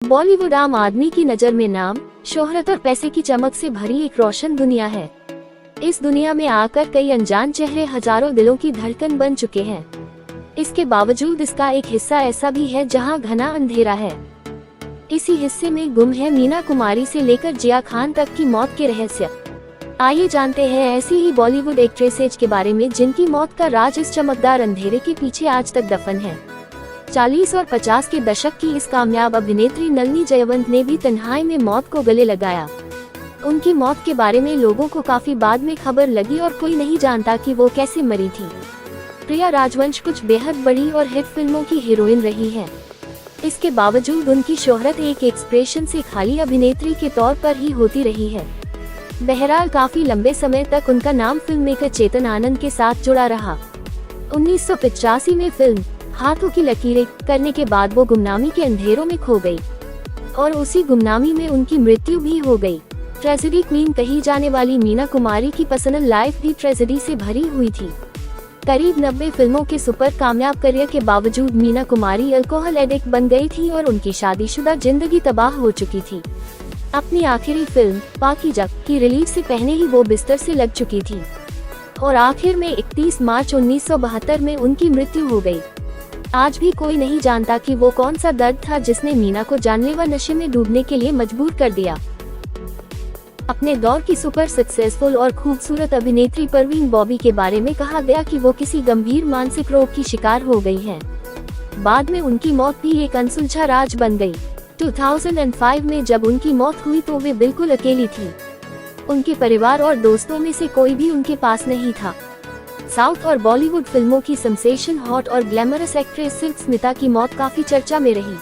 बॉलीवुड आम आदमी की नज़र में नाम, शोहरत और पैसे की चमक से भरी एक रोशन दुनिया है। इस दुनिया में आकर कई अनजान चेहरे हजारों दिलों की धड़कन बन चुके हैं। इसके बावजूद इसका एक हिस्सा ऐसा भी है जहां घना अंधेरा है। इसी हिस्से में गुम है मीना कुमारी से लेकर जिया खान तक की मौत के रहस्य। आइए जानते हैं ऐसी ही बॉलीवुड एक्ट्रेसेज के बारे में जिनकी मौत का राज इस चमकदार अंधेरे के पीछे आज तक दफन है। 40 और 50 के दशक की इस कामयाब अभिनेत्री नलिनी जयवंत ने भी तन्हाई में मौत को गले लगाया। उनकी मौत के बारे में लोगों को काफी बाद में खबर लगी और कोई नहीं जानता कि वो कैसे मरी थी। प्रिया राजवंश कुछ बेहद बड़ी और हिट फिल्मों की हीरोइन रही है। इसके बावजूद उनकी शोहरत एक एक्सप्रेशन से खाली अभिनेत्री के तौर पर ही होती रही है। बहरहाल काफी लंबे समय तक उनका नाम फिल्म मेकर चेतन आनंद के साथ जुड़ा रहा। 1985 में फिल्म हाथों की लकीरें करने के बाद वो गुमनामी के अंधेरों में खो गई और उसी गुमनामी में उनकी मृत्यु भी हो गई। ट्रेजेडी क्वीन कही जाने वाली मीना कुमारी की पर्सनल लाइफ भी ट्रेजेडी से भरी हुई थी। करीब 90 फिल्मों के सुपर कामयाब करियर के बावजूद मीना कुमारी अल्कोहल एडिक्ट बन गई थी और उनकी शादीशुदा जिंदगी तबाह हो चुकी थी। अपनी आखिरी फिल्म पाकीज़ा की रिलीज से पहले ही वो बिस्तर से लग चुकी थी और आखिर में 31 मार्च 1972 में उनकी मृत्यु हो गई। आज भी कोई नहीं जानता कि वो कौन सा दर्द था जिसने मीना को जानलेवा नशे में डूबने के लिए मजबूर कर दिया। अपने दौर की सुपर सक्सेसफुल और खूबसूरत अभिनेत्री परवीन बॉबी के बारे में कहा गया कि वो किसी गंभीर मानसिक रोग की शिकार हो गई हैं। बाद में उनकी मौत भी एक अनसुलझा राज बन गई। 2005 में जब उनकी मौत हुई तो वे बिल्कुल अकेली थी। उनके परिवार और दोस्तों में से कोई भी उनके पास नहीं था। साउथ और बॉलीवुड फिल्मों की सेंसेशन हॉट और ग्लैमरस एक्ट्रेस सिल्क स्मिता की मौत काफी चर्चा में रही।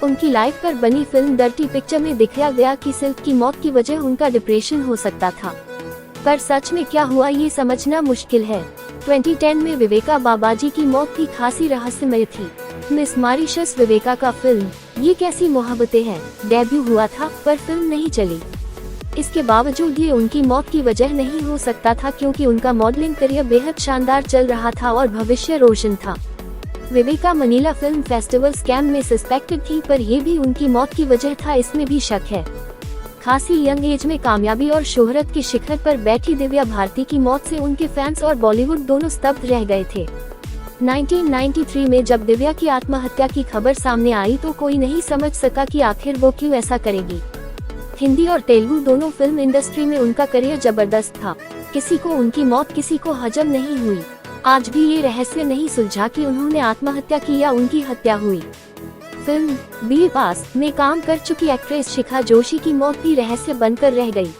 उनकी लाइफ पर बनी फिल्म डर्टी पिक्चर में दिखाया गया कि सिल्क की मौत की वजह उनका डिप्रेशन हो सकता था, पर सच में क्या हुआ ये समझना मुश्किल है। 2010 में विवेका बाबाजी की मौत भी खासी रहस्यमय थी। मिस मॉरिशस विवेका का फिल्म ये कैसी मोहब्बतें हैं डेब्यू हुआ था, पर फिल्म नहीं चली। इसके बावजूद ये उनकी मौत की वजह नहीं हो सकता था क्योंकि उनका मॉडलिंग करियर बेहद शानदार चल रहा था और भविष्य रोशन था। Viveka Manila film festival scam में सस्पेक्टेड थी, पर यह भी उनकी मौत की वजह था, इसमें भी शक है। खासी यंग एज में कामयाबी और शोहरत के शिखर पर बैठी दिव्या भारती की मौत से उनके फैंस और बॉलीवुड दोनों स्तब्ध रह गए थे। 1993 में जब दिव्या की आत्महत्या की खबर सामने आई तो कोई नहीं समझ सका कि आखिर वो क्यों ऐसा करेगी। हिंदी और तेलुगु दोनों फिल्म इंडस्ट्री में उनका करियर जबरदस्त था। किसी को उनकी मौत किसी को हजम नहीं हुई। आज भी ये रहस्य नहीं सुलझा कि उन्होंने आत्महत्या की या उनकी हत्या हुई। फिल्म बी पास में काम कर चुकी एक्ट्रेस शिखा जोशी की मौत भी रहस्य बनकर रह गई।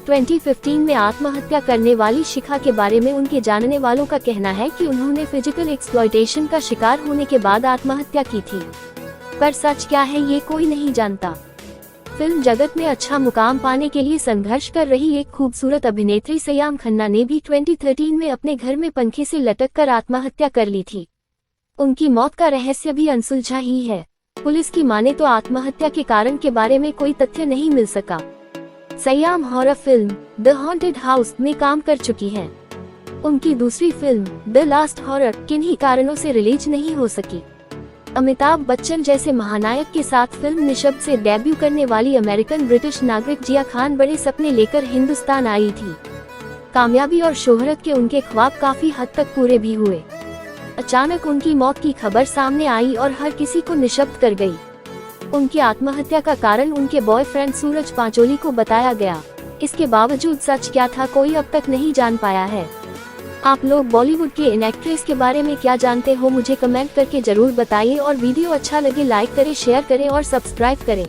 2015 में आत्महत्या करने वाली शिखा के बारे में उनके जानने वालों का कहना है कि उन्होंने फिजिकल एक्सप्लॉयटेशन का शिकार होने के बाद आत्महत्या की थी, पर सच क्या है ये कोई नहीं जानता। फिल्म जगत में अच्छा मुकाम पाने के लिए संघर्ष कर रही एक खूबसूरत अभिनेत्री सयाम खन्ना ने भी 2013 में अपने घर में पंखे से लटक कर आत्महत्या कर ली थी। उनकी मौत का रहस्य भी अनसुलझा ही है। पुलिस की माने तो आत्महत्या के कारण के बारे में कोई तथ्य नहीं मिल सका। Siam horror film the haunted house में काम कर चुकी हैं। उनकी दूसरी फिल्म द लास्ट हॉरर किन्हीं कारणों से रिलीज नहीं हो सकी। अमिताभ बच्चन जैसे महानायक के साथ फिल्म निशब्द से डेब्यू करने वाली अमेरिकन ब्रिटिश नागरिक जिया खान बड़े सपने लेकर हिंदुस्तान आई थी। कामयाबी और शोहरत के उनके ख्वाब काफी हद तक पूरे भी हुए। अचानक उनकी मौत की खबर सामने आई और हर किसी को निशब्द कर गई। उनकी आत्महत्या का कारण उनके बॉयफ्रेंड सूरज पांचोली को बताया गया। इसके बावजूद सच क्या था कोई अब तक नहीं जान पाया है। आप लोग बॉलीवुड के इन एक्ट्रेस के बारे में क्या जानते हो मुझे कमेंट करके जरूर बताइए और वीडियो अच्छा लगे लाइक करें, शेयर करें और सब्सक्राइब करें।